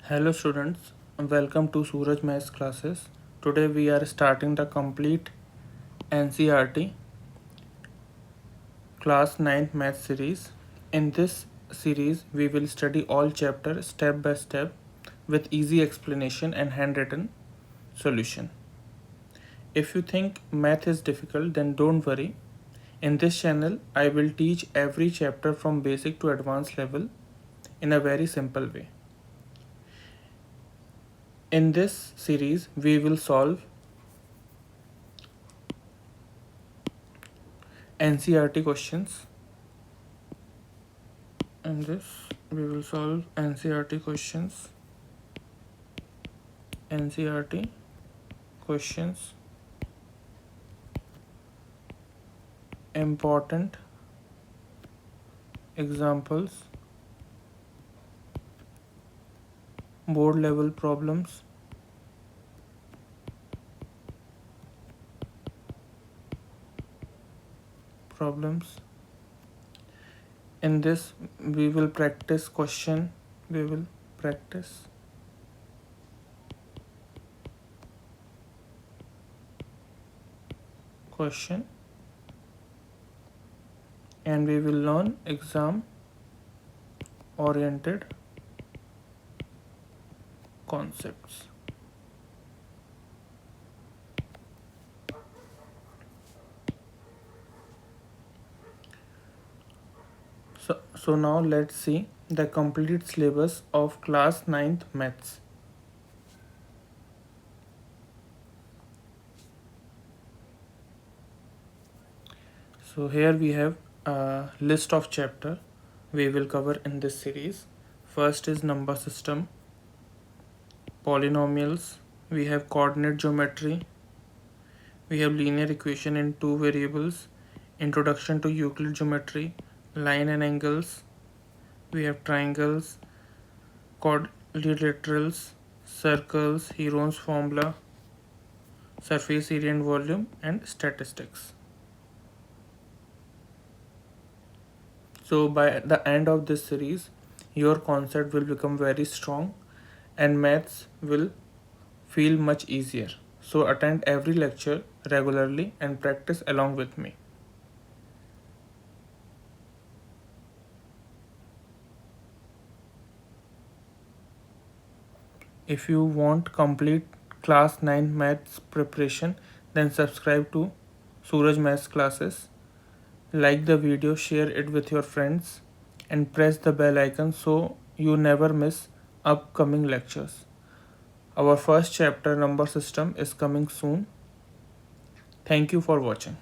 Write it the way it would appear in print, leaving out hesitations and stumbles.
Hello students, welcome to Suraj Maths classes. Today we are starting the complete NCERT Class 9 Maths series. In this series we will study all chapters step by step with easy explanation and handwritten solution. If you think math is difficult, then don't worry. In this channel I will teach every chapter from basic to advanced level in a very simple way. In this series we will solve NCERT questions. In this we will solve NCERT questions. NCERT questions. Important examples. Board level problems. In this we will practice question. We will practice question and we will learn exam oriented concepts. So now let's see the complete syllabus of class 9th maths. So here we have a list of chapter we will cover in this series. First is number system, polynomials, we have coordinate geometry, we have linear equation in two variables, introduction to Euclid geometry, line and angles, we have triangles, quadrilaterals, circles, Heron's formula, surface area and volume, and statistics. So by the end of this series, your concept will become very strong and maths will feel much easier. So attend every lecture regularly and practice along with me. If you want complete class 9 maths preparation, then subscribe to Suraj Maths classes. Like the video, share it with your friends and press the bell icon so you never miss upcoming lectures. Our first chapter, number system, is coming soon. Thank you for watching.